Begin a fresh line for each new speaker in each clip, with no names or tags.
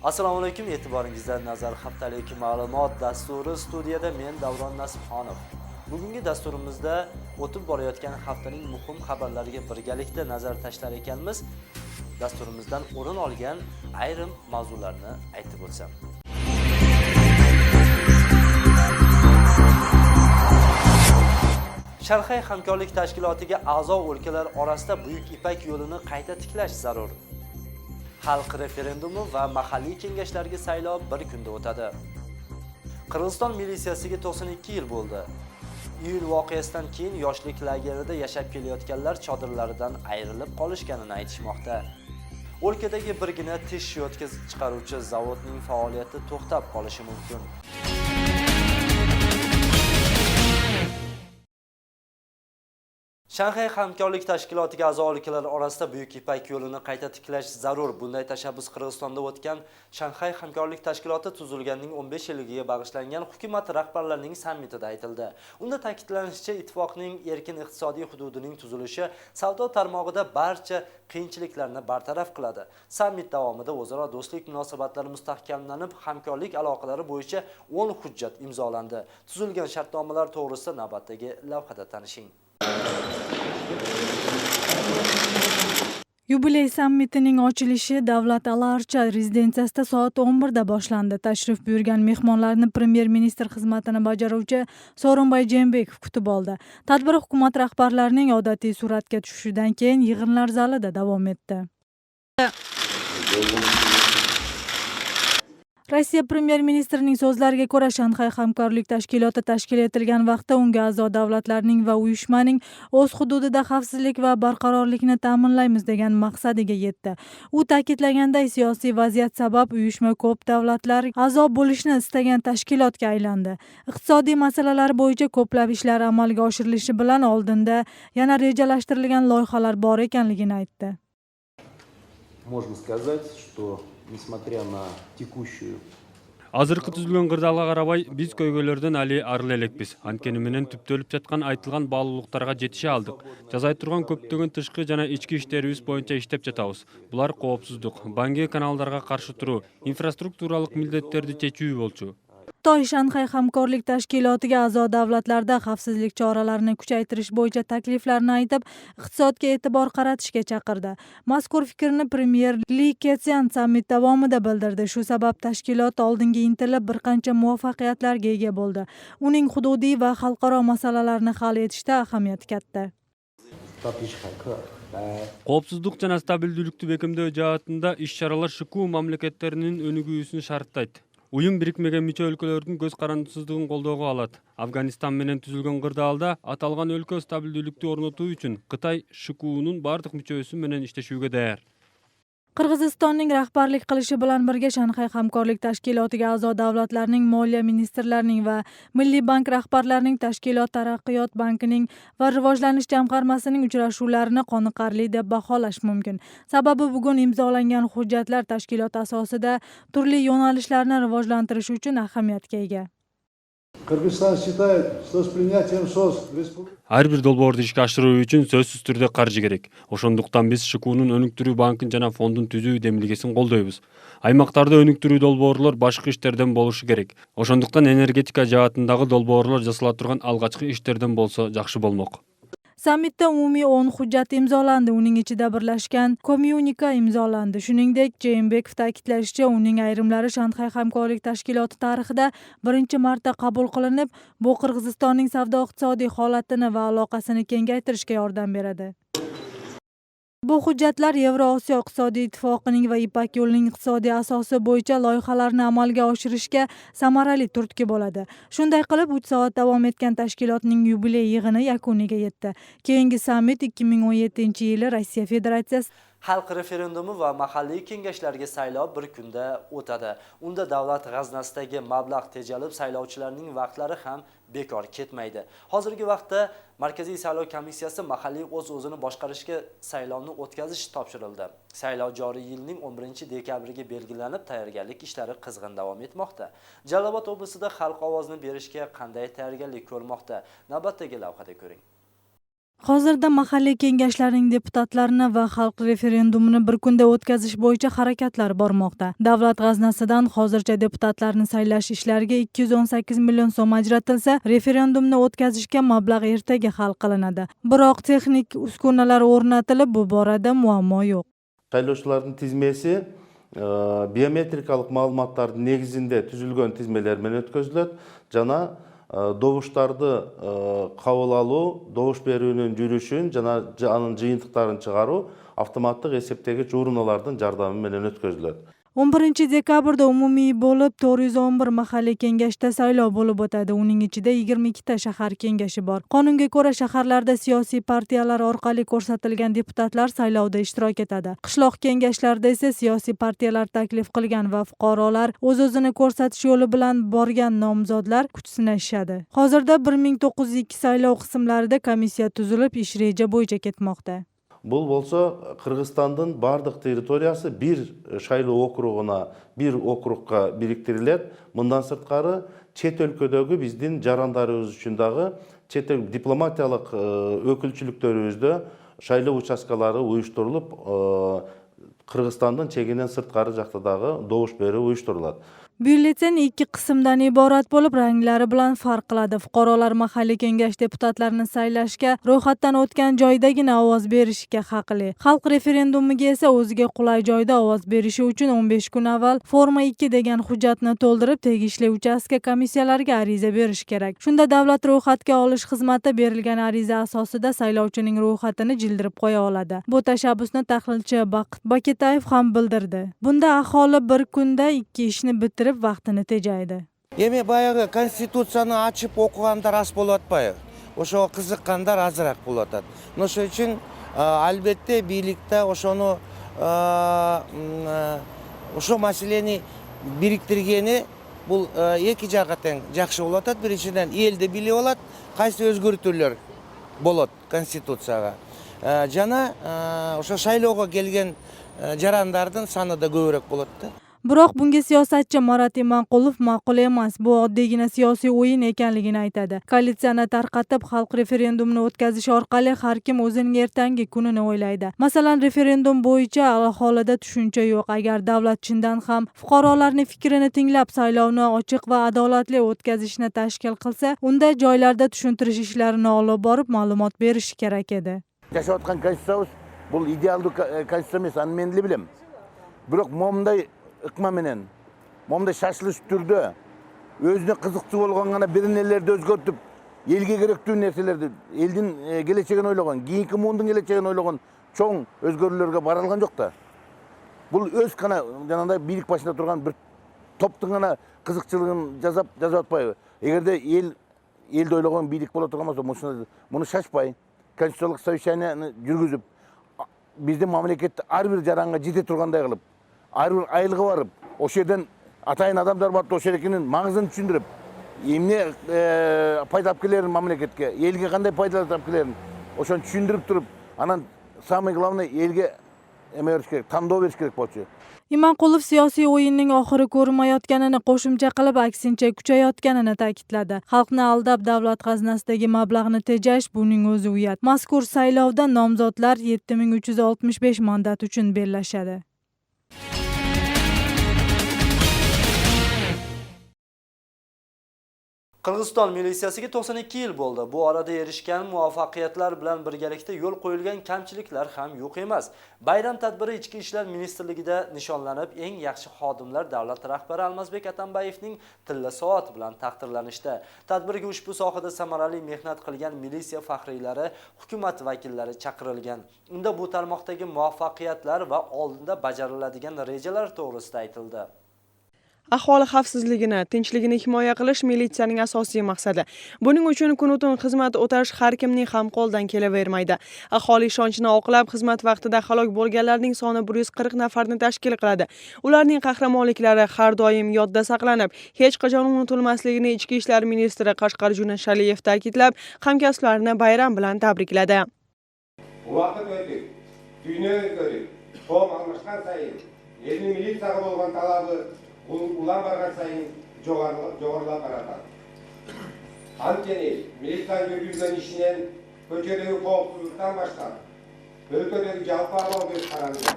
Assalomu alaykum, e'tiboringizda Nazar haftalik ma'lumot dasturi studiyada men Davron Nasibxonov. Bugungi dasturimizda o'tib borayotgan haftaning muhim xabarlariga birgalikda nazar tashlar ekanmiz. Dasturimizdan o'rin olgan ayrim mavzularni aytib o'tsam. Shanxay hamkorlik tashkilotiga a'zo o'lkalar orasida Buyuk Ipak yo'lini qayta tiklash zarur. Xalq referendumi va mahalliy kengashlarga saylov bir kunda o'tadi. Qirg'iziston militsiyasiga 92 yil bo'ldi. Iyul voqeasidan keyin yoshlik lagerida yashab kelayotganlar chodirlaridan ayrilib qolishganini aytishmoqda. O'lkadagi birgina tish yotkazib chiqaruvchi zavodning faoliyati to'xtab qolishi mumkin. Shanxay hamkorlik tashkilotiga a'zo o'lkalar orasida Buyuk Ipak yo'lini qayta tiklash zarur. Bunday tashabbus Qirg'izistonda o'tgan Shanxay hamkorlik tashkiloti tuzilganining 15 yiliga bag'ishlangan hukumat rahbarlarining sammitida aytildi. Unda ta'kidlanishicha, ittifoqning erkin iqtisodiy hududining tuzilishi savdo tarmog'ida barcha qiyinchiliklarni bartaraf qiladi. Sammit davomida o'zaro do'stlik munosabatlari mustahkamlanib, hamkorlik aloqalari bo'yicha 10 hujjat imzolandi. Tuzilgan shartnomalar to'g'risida navbatdagi lavhada tanishing.
Yubiley sammitining ochilishi Davlat Al-Archa rezidensiyasida soat 11 da boshlandi. Tashrif buyurgan mehmonlarni Premier ministr xizmatini bajaruvchi Sooronbay Jeenbekov kutib oldi. Tadbir hukumat rahbarlarining odatiy suratga tushishidan keyin yig'inlar zalida davom etdi. Rossiya Premier ministrining so'zlariga ko'ra, Shanxay hamkorlik tashkiloti tashkil etilgan vaqtda unga a'zo davlatlarning va uyushmaning o'z hududida xavfsizlik va barqarorlikni ta'minlaymiz degan maqsadiga yetdi. U ta'kidlaganday, siyosiy vaziyat sabab uyushma ko'p davlatlar a'zo bo'lishni istagan tashkilotga aylandi. Iqtisodiy masalalar bo'yicha ko'plab ishlar amalga oshirilishi bilan oldinda yana rejalashtirilgan loyihalar bor ekanligini aytdi.
Можно сказать, что несмотря на текущую
Азыркы түзүлгөн кырдаалга карабай, биз көйгөйлөрдөн али арыл элекпиз. Анткени менен түптөлүп жаткан айтылган баалуулуктарга жетише алдык. Жасай турган көптөгөн тышкы жана ички иштерибиз боюнча иштеп жатабыз. Булар коопсуздук, банги каналдарга каршы туруу, инфраструктуралык милдеттерди чечүү болчу.
Xitoy Shanxay hamkorlik tashkilotiga a'zo davlatlarda xavfsizlik choralarini kuchaytirish bo'yicha takliflarni aytib, iqtisodga e'tibor qaratishga chaqirdi. Mazkur fikrni Premier Li Keqiang sammit davomida bildirdi. Shu sabab tashkilot oldinga intilib bir qancha muvaffaqiyatlarga ega bo'ldi. Uning hududiy va xalqaro masalalarni hal etishda ahamiyati katta.
Коопсуздук жана стабилдүүлүктү бекемдөө жаатында иш-чаралар ШКУ мамлекеттеринин өнүгүүсүн шарттайт. Уюм бирикмеген мүчө өлкөлөрдүн көз карандысыздыгын колдоого алат. Афганистан менен түзүлгөн кырдаалда аталган өлкө стабилдүүлүктү орнотуу үчүн Кытай ШКУнун бардык мүчөсү менен иштешүүгө даяр.
Qirg'izistonning rahbarlik qilishi bilan birga Shanxay hamkorlik tashkilotiga a'zo davlatlarning moliya ministrlarining va Milliy bank rahbarlarining tashkilot taraqqiyot bankining va rivojlanish jamg'armasining uchrashuvlarini qoniqarli deb baholash mumkin. Sababi bugun imzolangan hujjatlar tashkilot asosida turli yo'nalishlarni rivojlantirish uchun ahamiyatga ega.
Кыргызстан считает, что с принятием СОС
Ар бир долбоорду ишке ашыруу үчүн сөзсүз түрдө каржы керек. Ошондуктан биз ШКУнун өнүктүрүү банкын жана фондун түзүү демилгесин колдойбуз. Аймактарда өнүктүрүү долбоорлор башкы иштерден болушу керек. Ошондуктан энергетика жаатындагы долбоорлор жасала турган алгачкы иштерден болсо жакшы болмок.
Sammitda umumiy 10 hujjat imzolandi. Uning ichida birlashgan kommunika imzolandi. Shuningdek, Jeenbekov ta'kidlashicha, uning ayrimlari Shanxay hamkorlik tashkiloti tarixida birinchi marta qabul qilinib, bu Qirg'izistonning savdo-iqtisodiy holatini va aloqasini kengaytirishga yordam beradi. Bu hujjatlar Yevroosiyo iqtisodiy ittifoqining va Ipak yo'lining iqtisodiy asosi bo'yicha loyihalarni amalga oshirishga samarali turtki bo'ladi. Shunday qilib, 3 soat davom etgan tashkilotning yubiley yig'ini yakuniga yetdi. Keyingi sammit 2017-yili Rossiya Federatsiyasi
Xalq referendumi va mahalliy kengashlarga saylov bir kunda o'tadi. Unda davlat g'aznasidagi mablag' tejalib, saylovchilarning vaqtlari ham bekor ketmaydi. Hozirgi vaqtda Markaziy saylov komissiyasi mahalliy o'z-o'zini boshqarishga saylovni o'tkazish topshirildi. Saylov joriy yilning 11-dekabriga belgilanib, tayyorgarlik ishlari qizg'in davom etmoqda. Jalolobod oblasida xalq ovozini berishga qanday tayyorgarlik ko'rmoqda? Navbatdagi lavhada ko'ring.
Hozirda mahalliy kengashlarning deputatlarini va xalq referendumini bir kunda o'tkazish bo'yicha harakatlar bormoqda. Davlat g'aznasidan hozircha deputatlarni saylash ishlariga 218 million so'm ajratilsa, referendumni o'tkazishga mablag' ertaga hal qilinadi. Biroq texnik uskunalar o'rnatilib, bu borada muammo yo'q.
Saylovchilarning tizmesi biometrikalik ma'lumotlarning negizinde tuzilgan tizmeler bilan o'tkaziladi. Jana добуштарды кабыл алуу, добуш берүүнүн жүрүшүн жана анын жыйынтыктарын чыгаруу автоматтык эсептегич урналардын жардамы менен өткөзүлөт.
11 dekabrda umumiy bo'lib 411 mahalliy kengashda saylov bo'lib o'tadi. Uning ichida 22 ta shahar kengashi bor. Qonunga ko'ra shaharlarda siyosiy partiyalar orqali ko'rsatilgan deputatlar saylovda ishtirok etadi. Qishloq kengashlarda esa siyosiy partiyalar taklif qilgan va fuqarolar o'z-o'zini ko'rsatish yo'li bilan borgan nomzodlar kuch sinashadi. Hozirda 1902 saylov qismlarida komissiya tuzilib, ish reja bo'yicha ketmoqda.
Бұл болса Қырғызстандың бардық территориясы бір шайлоо округуна, бір округка бириктирилет. Мындан сырткары чет өлкөдөгү биздин жарандарыбыз үчүн дагы чет дипломатиялык өкүлчүлүктөрүбүздө шайлоо участкалары уюштурулуп, Кыргызстандын чегинен сырткары жакта дагы добуш берүү уюштурулат.
Byulleten 2 qismdan iborat bo'lib, ranglari bilan farq qiladi. Fuqarolar mahalliy kengash deputatlarini saylashga ro'yxatdan o'tgan joydagina ovoz berishga haqli. Xalq referendumiga esa o'ziga qulay joyda ovoz berishi uchun 15 kun avval forma 2 degan hujjatni to'ldirib, tegishli uchastka komissiyalariga ariza berish kerak. Shunda davlat ro'yxatga olish xizmati berilgan ariza asosida saylovchining ro'yxatini jildirib qo'ya oladi. Bu tashabbusni tahlilchi Baqit Baketayev ham bildirdi. Bunda aholi bir kunda 2 ishni bitirib vaqtini tejaydi.
Эми баягы конституцияны ачып окугандар аз болуп атпайбы? Ошого кызыккандар азыраак болуп атат. Ошол үчүн албетте бийликте ошону ошо маселени бириктиргени бул эки жакка тең жакшы болуп атат. Биринчиден элди билип алат, кайсы өзгөртүүлөр болот конституцияга. Жана ошо шайлоого келген жарандардын саны да көбүрөөк болот да.
Biroq bunga siyosatchi Marat Imanqulov ma'qul emas. Bu oddiygina siyosiy o'yin ekanligini aytadi. Koalitsiyani tarqatib, xalq referendumini o'tkazish orqali har kim o'zining ertangi kunini o'ylaydi. Masalan, referendum bo'yicha aholida tushuncha yo'q. Agar davlat chindan ham fuqarolarning fikrini tinglab, saylovni ochiq va adolatli o'tkazishni tashkil qilsa, unda joylarda tushuntirish ishlarini olib borib, ma'lumot berish kerak edi.
Жашап аткан конституциябыз бул идеалдуу конституция эмес, аны мен деле билем. Бирок момундай ыкма менен, момундай шашылыш түрдө өзүнө кызыкчуу болгон гана бир нелерди өзгөртүп, элге керектүү нерселерди, элдин келечегин ойлогон, кийинки муундун келечегин ойлогон чоң өзгөрүүлөргө бара алган жок да. Бул өз гана жанагындай бийлик башында турган бир топтун гана кызыкчылыгын жазап атпайбы? Эгерде элди ойлогон бийлик боло турган болсо, муну шашпай, конституциялык совещанияны жүргүзүп, биздин мамлекетте ар бир жаранга жете тургандай кылып, ар бир айылга барып, ошол жерден атайын адамдар барып, ошол жердин маңызын түшүндүрүп, эмне пайда алып келерин мамлекетке, элге кандай пайда алып келерин, ошону түшүндүрүп туруп, анан самый главный элге эме бериш керек, тандоо бериш керек болчу.
Imanqulov siyosiy o'yinning oxiri ko'rinmayotganini qo'shimcha qilib, aksincha kuchayotganini ta'kidladi. Xalqni aldab, davlat g'aznasidagi mablag'ni tejash buning o'zi uyat. Mazkur saylovda nomzodlar 7365 mandat uchun bellashadi.
Qirg'iziston militsiyasiga 92 yil bo'ldi. Bu orada erishgan muvaffaqiyatlar bilan birgalikda yo'l qo'yilgan kamchiliklar ham yo'q emas. Bayram tadbiri Ichki ishlar ministrligida nishonlanib, eng yaxshi xodimlar davlat rahbari Almazbek Atambayevning tilla soat bilan taqdirlanishdi. Tadbirga ushbu sohada samarali mehnat qilgan militsiya faxriylari, hukumat vakillari chaqirilgan. Unda bu tarmoqdagi muvaffaqiyatlar va oldinda bajariladigan rejalar to'g'risida aytildi.
Aholi xavfsizligini, tinchligini himoya qilish militsiyaning asosiy maqsadi. Buning uchun kun-u-tun xizmat o'tash har kimning ham qo'ldan kelavermaydi. Aholi ishonchini oqlab, xizmat vaqtida halok bo'lganlarning soni 140 nafarni tashkil qiladi. Ularning qahramonliklari har doim yodda saqlanib, hech qachon unutilmasligini Ichki ishlar ministri Qashqar Junashaliyev ta'kidlab, hamkasblarini bayram bilan tabrikladi.
Vaqt o'tdi, dunyo o'zgardi. Qo'm almashgan sayin, elning militsiyaga bo'lgan talabi ulan bargan sayın joğarlap baratan. Antkeni, militan yürüyüzden işinen ko'chadagi qo'rquvdan boshqa o'lkadagi jalpa ahvolga qaralgan.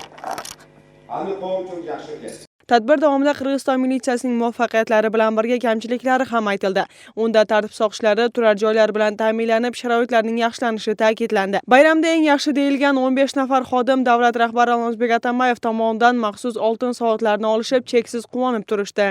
Ani qo'm uchun yaxshi ekan.
Tadbir davomida Qirg'iziston militsiyasining muvaffaqiyatlari bilan birga kamchiliklari ham aytildi. Unda tartib soqchilari turar joylar bilan ta'minlanib, sharoitlarning yaxshilanishi ta'kidlandi. Bayramda eng yaxshi deyilgan 15 nafar xodim davlat rahbari Almazbek Atambayev tomonidan maxsus oltin soatlarni olishib, cheksiz quvonib turishdi.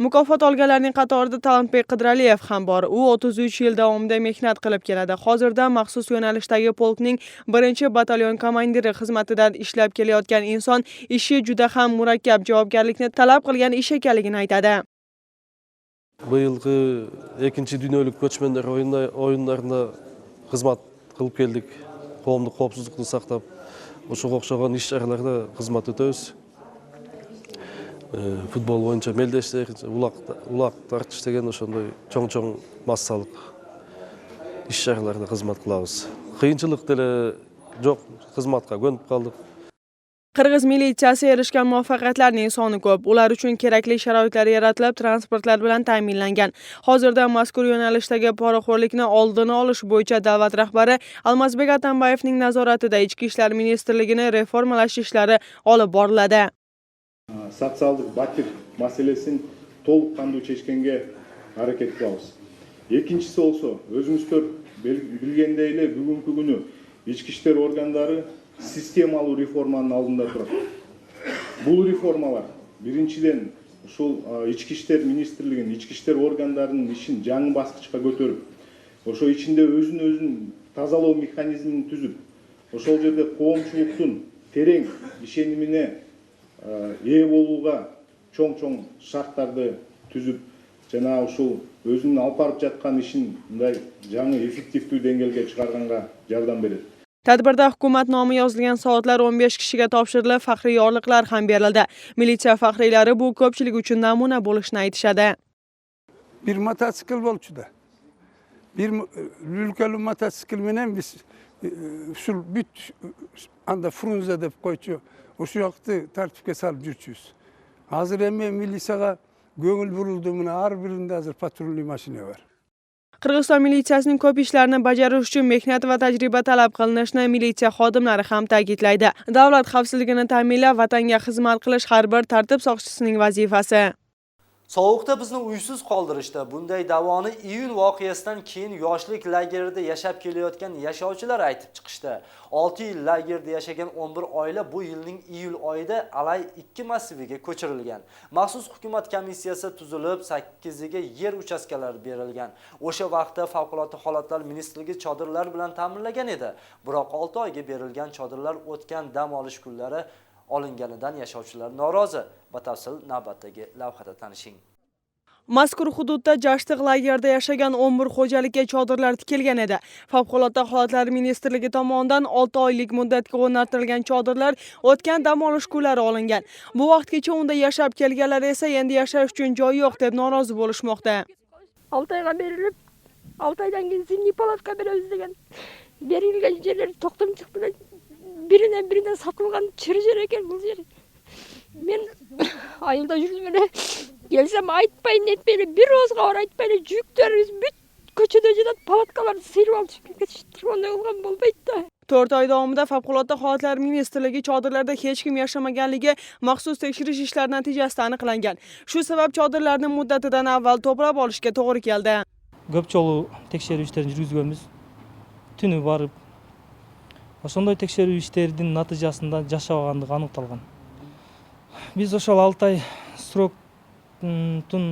Mukofot olganlarning qatorida Talantbek Qidraliyev ham bor. U 33 yil davomida mehnat qilib keladi. Hozirda maxsus yo'nalishdagi polkning 1-batalyon komandiri xizmatidan ishlab kelayotgan inson ishi juda ham murakkab, javobgarlikni talab qilgan ish ekanligini aytadi.
Быйылгы 2-дүниелик көчмөндөр оюндарында кызмат кылып келдик. Коомдук коопсуздукту сактап, ошого окшогон иш-чараларда кызмат өтөбүз. Футбол боюнча мелдештер, улак тартыш деген ошондой чоң-чоң массалык иш-чараларда кызмат кылабыз. Кыйынчылык деле жок, кызматка көнүп калдык.
Qirg'iz militsiyasi erishgan muvaffaqiyatlarning soni ko'p. Ular uchun kerakli sharoitlar yaratilib, transportlar bilan ta'minlangan. Hozirda mazkur yo'nalishdagi poraxo'rlikni oldini olish bo'yicha davlat rahbari Almazbek Atambayevning nazoratida Ichki ishlar ministrligini reformalash ishlari olib boriladi.
Социалдык батир маселесин толук кандуу чечкенге аракет кылабыз. Экинчиси болсо, өзүңүздөр билгендей эле бүгүнкү күнү ички иштер органдары системалуу реформанын алдында турат. Бул реформалар биринчиден ушул ички иштер министрлигин, ички иштер органдарынын ишин жаңы баскычка көтөрүп, ошо ичинде өзүн тазалоо механизмин түзүп, ошол жерде коомчулуктун терең ишенимине ээ болууга чоң-чоң шарттарды түзүп, жана ушул өзүнүн алып барып жаткан ишин мындай жаңы эффективдүү деңгээлге чыгарганга жардам берет.
Tadbirda hukumat nomi yozilgan soatlar 15 kishiga topshirilib, faxriy yorliqlar ham berildi. Militsiya faxriylari bu ko'pchilik uchun namuna bo'lishini aytishadi.
Bir motosikl bo'lchida. Bir ülkeli motosikl bilan biz usul büt anda Frunze deb qo'ychu. O'sha yoqni tartibga solib yuribmiz. Hozir ham militsiyaga ko'ngil burildi, mana har birinde hozir patrulli mashina bor.
Qirg'iziston militsiyasining ko'p ishlarni bajarish uchun mehnat va tajriba talab qilinishini militsiya xodimlari ham ta'kidlaydi. Davlat xavfsizligini ta'minlab, vatanga xizmat qilish har bir tartib soqchisining vazifasi.
Sovuqda bizni uysiz qoldirishdi. Bunday davoni iyun voqeasidan keyin yoshlik lagerida yashab kelayotgan yashovchilar aytib chiqishdi. 6 yil lagerda yashagan 11 oila bu yilning iyul oyida Alay 2 massiviga ko'chirilgan. Maxsus hukumat komissiyasi tuzilib, 8 ga yer uchastkalari berilgan. O'sha vaqtda favqulodda holatlar ministrligi chodirlar bilan ta'minlagan edi. Biroq 6 oyga berilgan chodirlar o'tgan dam olish kunlari olinganidan yashovchilar norozi. Batafsil navbatdagi lavhada tanishing.
Mazkur hududda Jashtiq lagerda yashagan 11 xo'jalikka chodirlar tikilgan edi. Favqulodda holatlar ministrligi tomonidan 6 oylik muddatga o'rnatilgan chodirlar o'tgan dam olish kunlari olingan. Bu vaqtgacha unda yashab kelganlar esa endi yashash uchun joy yo'q deb norozi bo'lishmoqda.
6 oyga berilib, 6 oydan keyin zilniy palatka beramiz degan. Berilgan yerler to'xtamchiq bilan birinden satılgan çırıcır ekan bu yer. Men ayılda yürüdüm öyle. Gelsem aytpayın etmeyle bir ozga var aytpayla jüklerimiz büt köçede jidat palatkalarni sıyırıp alıp chiqib ketishdi. Onday bo'lgan bo'lmaydi.
4 oy davomida favqulodda holatlar ministrligi chodirlarda hech kim yashamaganligi maxsus tekshirish ishlari natijasida aniqlangan. Shu sabab chodirlarni muddatidan avval to'plab olishga to'g'ri keldi.
Ko'p jolu tekshiruv ishlarini yurgizganmiz. Tuni borib ошондой текшерүү иштеринин натыйжасында жашабагандыгы аныкталган. Биз ошол 6 ай сроктун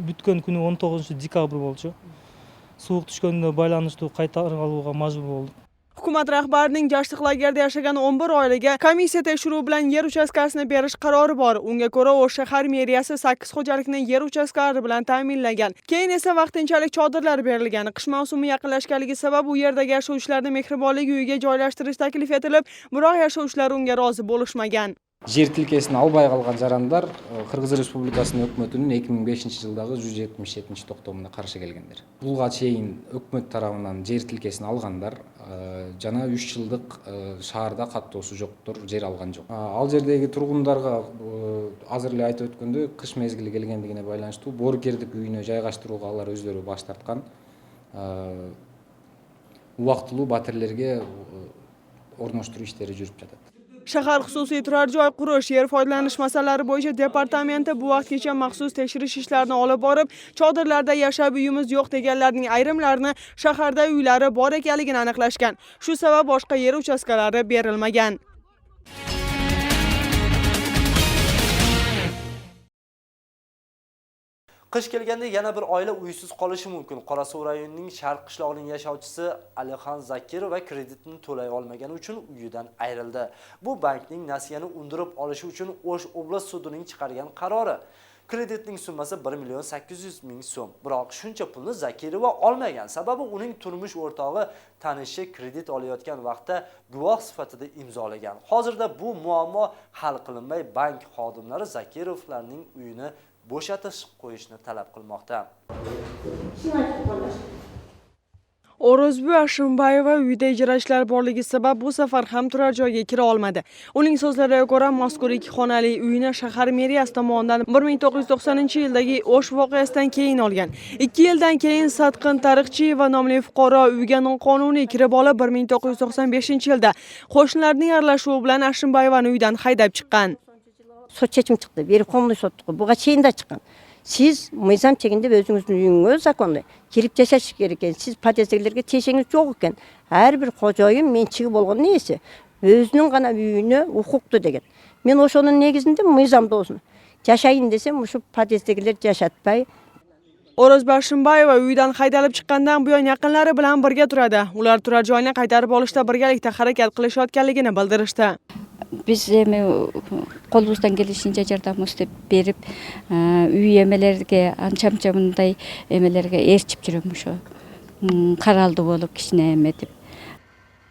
бүткөн күнү 19-декабрь болчу. Суук түшкөнүнө байланыштуу кайтарып алууга мажбур болдук.
Hukumat rahbarining Jashtiq lagerda yashagan 11 oilaga komissiya tekshiruvi bilan yer uchastkasini berish qarori bor. Unga ko'ra, o'sha shahar meriyasi 8 xo'jalikni yer uchastkalari bilan ta'minlagan. Keyin esa vaqtinchalik chodirlar berilgan. Qish mavsumi yaqinlashganligi sabab u yerdagi yashovchilarni mehribonlik uyiga joylashtirish taklif etilib, biroq yashovchilar unga rozi bo'lishmagan.
Жер тилкесин албай калган жарандар Кыргыз Республикасынын өкмөтүнүн 2005-жылдагы 177-токтомуна каршы келгендер. Буга чейин өкмөт тарабынан жер тилкесин алгандар жана 3 жылдык шаарда каттоосу жоктор жер алган жок. Ал жердеги тургундарга азыр эле айтып өткөндөй кыш мезгили келгендигине байланыштуу боорукердик үйүнө жайгаштырууга алар өздөрү баш тарткан. Убактылуу батирлерге орноштуруу иштери жүрүп жатат.
Shahar xususiy turar joy qurish, yer foydalanish masalalari bo'yicha departamenti bu vaqtgacha maxsus tekshirish ishlarini olib borib, chodirlarda yashab uyimiz yo'q deganlarning ayrimlarini shaharda uylari bor ekanligini aniqlashgan. Shu sabab boshqa yer uchastkalari berilmagan.
Qish kelganda yana bir oila uysiz qolishi mumkin. Qorasuv rayonining Sharq qishlog'ining yashovchisi Alixon Zakirov va kreditini to'lay olmagani uchun uyidan ayrildi. Bu bankning nasiyani undirib olishi uchun O'sh oblast sudining chiqargan qarori. Kreditning summasi 1.800.000 so'm. Biroq shuncha pulni Zakirova olmagan. Sababi uning turmush o'rtog'i tanishi kredit olayotgan vaqtda guvoh sifatida imzolagan. Hozirda bu muammo hal qilinmay, bank xodimlari Zakirovlarning uyini bo'shatish qo'yishni talab qilmoqda.
O'rozboy Ashimbayeva uyda ijarachilar borligi sabab bu safar ham turar joyga kira olmadi. Uning so'zlariga ko'ra, mazkur 2 xonali uyni shahar meriyasi tomonidan 1990-yildagi O'sh voqeasidan keyin olgan. 2 yildan keyin Satqin Tariqchiyeva nomli fuqaro uyga noqonuniy kirib olib, 1995-yilda qo'shnilarning aralashuvi bilan Ashimbayevani uydan haydab chiqqan.
Sot çekim çıktı. Verip konulu sottuk. Buğa çeyin de çıkın. Siz mizam çekinde özünüzün uyunuzu zakonlu. Girip yaşaş gereken. Siz patateslerge teşeğiniz çok iken. Her bir kocayım men çıkıp olgun neyse. Özünün kana büyüğünü hukuktu degen. Men oşonun negizinde mizamda olsun. Yaşayın desem şu patatesler yaşatpay.
O'rozboy Ashimbayeva uydan haydalib chiqqandan buyon yaqinlari bilan birga turadi. Ular turar joyni qaytarib olishda birgalikda harakat qilishayotganligini bildirishdi.
Biz qo'limizdan kelishincha yordam istep berib, uy emelerge, ancha bunday emelerge erchib yuramiz shu. Qaraldi bo'lib kishine eme deb.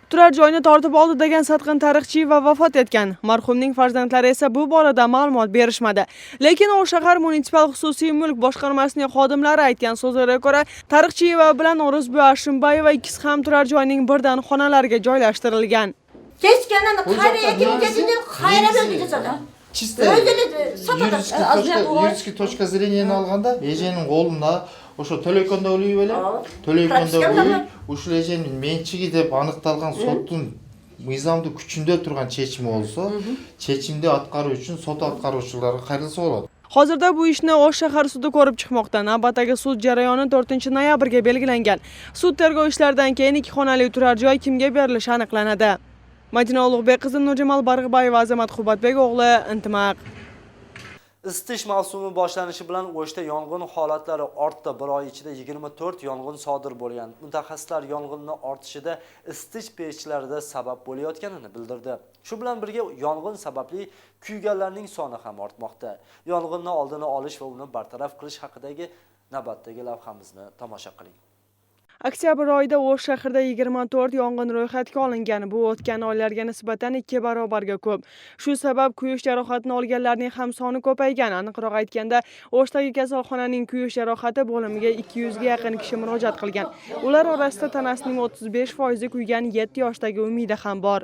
Turar joyni tortib oldi degan Satqin Tariqchiyeva vafot etgan. Marhumning farzandlari esa bu borada ma'lumot berishmadi. Lekin O'sh shahar munisipal xususiy mulk boshqarmasining xodimlari aytgan so'zlariga ko'ra, Tariqchiyeva bilan O'rozboy Ashimbayeva ikkisi ham turar joyning birdan xonalariga joylashtirilgan.
Geçkenden kareye gideceğinde hayra bölgece sana.
Чисто юридический точка зрения алганда, эженин колунда ошо төлөйкөндө үй беле, төлөйкөндө үй ушул эженин менчиги деп аныкталган соттун мыйзамдуу күчүндө турган чечими болсо, чечимди аткаруу үчүн сот аткаруучуларга кайрылса болот.
Hozirda bu ishni O'sh shahar sudi ko'rib chiqmoqda. Navbatdagi sud jarayoni 4-noyabrga belgilangan. Sud tergov ishlaridan keyin 2 xonali turar joy kimga berilishi aniqlanadi. Madina Ulug'bek qizi Nurjamal Barg'bayeva, Azamat Xubatbek o'g'li, Intimaq.
Isitish mavsumi boshlanishi bilan O'shda yong'in holatlari ortdi. Bir oy ichida 24 yong'in sodir bo'lgan. Mutaxassislar yong'inning ortishida isitish pechlarida sabab bo'layotganini bildirdi. Shu bilan birga yong'in sababli kuyganlarning soni ham ortmoqda. Yong'inni oldini olish va uni bartaraf qilish haqidagi navbatdagi lavhamizni tomosha qiling.
Oktyabr oyida O'sh shahrida 24 yong'in ro'yxatga olingan. Bu o'tgan oylarga nisbatan 2 barobarga ko'p. Shu sabab kuyish jarohatini olganlarning ham soni ko'paygan. Aniqroq aytganda, O'shdagi kasalxonaning kuyish jarohati bo'limiga 200 ga yaqin kishi murojaat qilgan. Ular orasida tanasining 35% kuygan 7 yoshdagi Umida ham bor.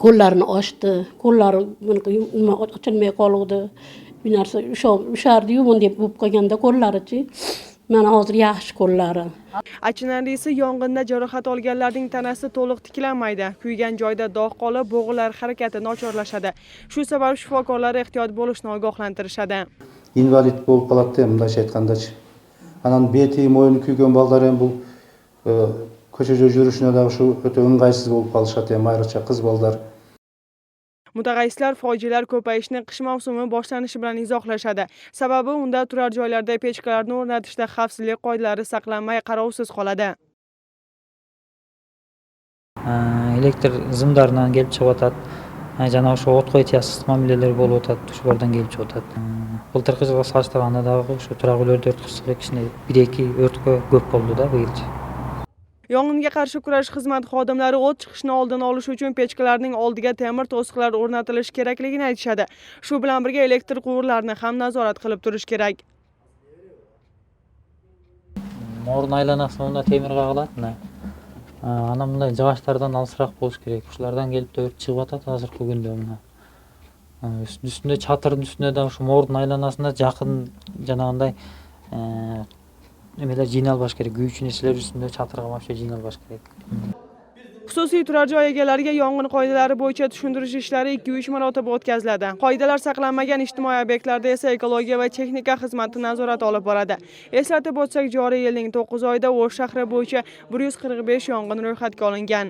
Qo'llarini ochdi, qo'llari nima ochilmay qoldi. Bir narsa ushardi yumun deb bo'lib qolganda qo'llarichi. Mana hozir yaxshi qo'llari.
Achinarlisi, yong'inda jarohat olganlarning tanasi to'liq tiklanmaydi. Kuygan joyda dog' qolib, bo'g'ular harakati nochorlashadi. Shu sabab shifokorlar ehtiyot bo'lishni ogohlantirishadi.
Invalid bo'lib qoladi, bunday aytganda-chi. Anan beti, mo'yni kuygan bolalar ham bu ko'chada yurishni da shu o'ta o'ng'aysiz bo'lib qolishadi, ayniqsa qiz bolalar.
Mutaxassislar fojialar ko'payishini qish mavsumi boshlanishi bilan izohlashadi. Sababi unda turar joylarda pechkalarni o'rnatishda xavfsizlik qoidalari saqlanmay qarovsiz qoladi.
Elektr zimdaridan kelib chiqyotadi. Jana o'sha o't qo'yitish ma'mulalar bo'lib o'tadi, shulardan kelib chiqyotadi. Былтыркы жылга салыштырганда дагы o'sha turar joylarda o't qisqilik ishini 1-2 o'tga ko'p bo'ldi-da bu yilchi.
Yong'inga qarshi kurash xizmat xodimlari o't chiqishini oldini olish uchun pechkalarning oldiga temir to'siqlar o'rnatilishi kerakligini aytishadi. Shu bilan birga elektr quvurlarini ham nazorat qilib turish kerak.
Morun aylanasына мында темир кагылат мына. Ана мындай жыгачтардан алысыраак болуш керек. Ушулардан келип өрт чыгып атат азыркы күндө мына. Üstünde çatırın üstünde de şu morun aylanasında жақын жанагындай emeler жыйналбаш керек. Güýçün işler üstünde çatırga вообще жыйналбаш керек.
Xususiy turar joy egalariga yong'in qoidalari bo'yicha tushuntirish ishlari 2-3 marotaba o'tkaziladi. Qoidalar saqlanmagan ijtimoiy obyektlarda esa ekologiya va texnika xizmati nazorati olib boradi. Eslatib o'tsak, joriy yilning 9 oyida O'sh shahri bo'yicha 145 yong'in ro'yxatga olingan.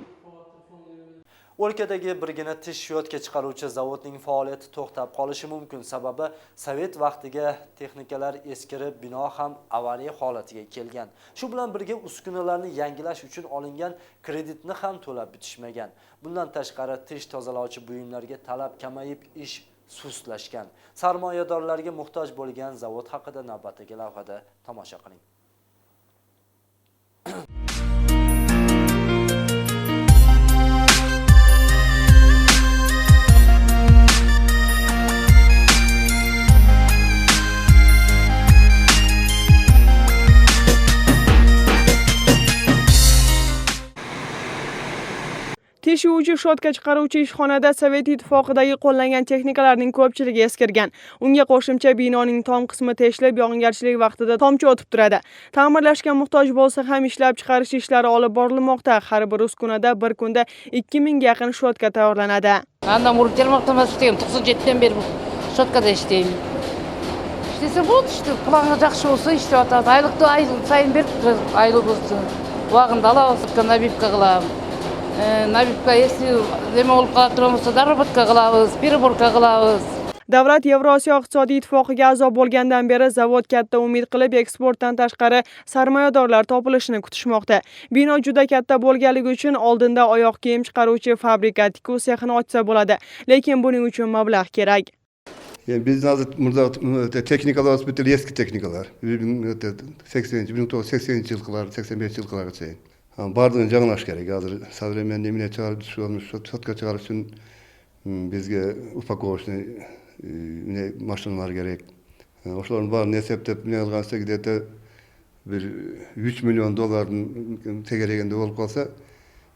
O'lkadagi birgina tish yo'tka chiqaruvchi zavodning faoliyati to'xtab qolishi mumkin. Sababi sovet vaqtiga texnikalar eskirib, bino ham avariya holatiga kelgan. Shu bilan birga uskunalarni yangilash uchun olingan kreditni ham to'lab bitishmagan. Bundan tashqari tish tozalovchi buyumlarga talab kamayib, ish sustlashgan. Sarmoyadorlarga muhtoj bo'lgan zavod haqida navbatdagi lavhada tomosha qiling.
Tish yuvuvchi shotka chiqaruvchi ishxonada Sovet ittifoqidagi qo'llangan texnikalarning ko'pchiligi eskirgan. Unga qo'shimcha binoning tom qismi teshilib, yog'ingarchilik vaqtida tomchi o'tib turadi. Ta'mirlashga muhtoj bo'lsa ham ishlab chiqarish ishlari olib borilmoqda. Har bir uskunada bir kunda 2000 ga yaqin shotka tayyorlanadi.
Anda Murtelmoqda isteyim. 97'den beri bu shotkada işleyim. İşlese bo'ldi, işte qulağına yaxshi bo'lsa ishlayotadi. Aylıkta sayın berib turadi, aylık bo'lsa. Vaqtida alamiz, nabivka qilamiz. Nabivka если nima bo'lib qolib turmasa, darabotka qilamiz, переборка qilamiz.
Davlat Yevrosiyo iqtisodiy ittifoqiga a'zo bo'lgandan beri zavod katta umid qilib eksportdan tashqari sarmoyadorlar topilishini kutishmoqda. Bino juda katta bo'lganligi uchun oldinda oyoq kiyim chiqaruvchi fabrika tikuv sexini ochsa bo'ladi, lekin buning uchun mablag' kerak.
Yani biz burada teknikalar bitti eski teknikalar. 1980 yıllar, 85 yıllar şey. Bardığın canlaş gerek. Hazır savremen emine çağırıp düşüyormuş. Sotka çağırıp için bizge ufak oluşunu maşınlar gerek. Oşların var ne septep ne algansa gidete bir 3 milyon doların tegeregende olup kalsa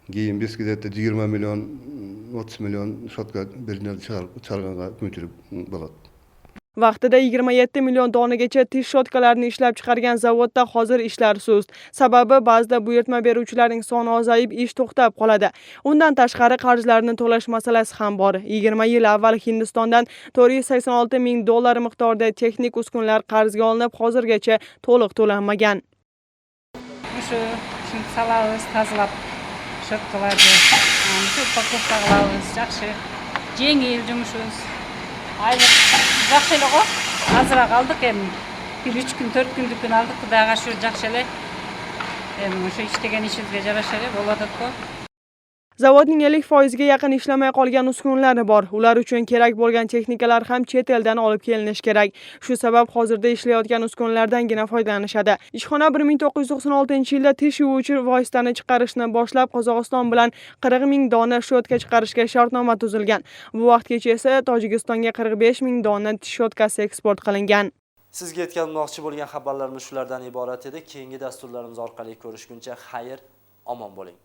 giyin biz gidete 20 milyon 30 milyon sotka birine çağırganga götürüp болады.
Vaqtida 27 million donagacha tish shotkalarni ishlab chiqargan zavodda hozir ishlar sust. Sababi ba'zida buyurtma beruvchilarning soni ozayib, ish to'xtab qoladi. Undan tashqari qarzlarni to'lash masalasi ham bor. 20 yil avval Hindistondan $486 ming miqdorida texnik uskunlar qarzga olinib, hozirgacha to'liq to'lanmagan.
Shu salamiz, tozalab shotkalarni, pakovka qilamiz, yaxshi. Yengil yumishimiz. Aylık жақшылығы азырақ алдық, 1-3 күн, 4 күндік күн алдық, құдайға шүр жақшылы. Іштеген ішімізге жарашылы болады қо.
Zavodning 50% ga yaqin ishlamay qolgan uskunalari bor. Ular uchun kerak bo'lgan texnikalar ham chet eldan olib kelinish kerak. Shu sabab hozirda ishlayotgan uskunalardangina foydalanishadi. Ishxona 1996-yilda tish yuvuvchi vositani chiqarishni boshlab, Qozog'iston bilan 40 ming dona shotka chiqarishga shartnoma tuzilgan. Bu vaqtgacha esa Tojikistonga 45 ming dona tish shotkasi eksport qilingan.
Sizga yetkazmoqchi bo'lgan xabarlarimiz shulardan iborat edi. Keyingi dasturlarimiz orqali ko'rishguncha xayr, omon bo'ling.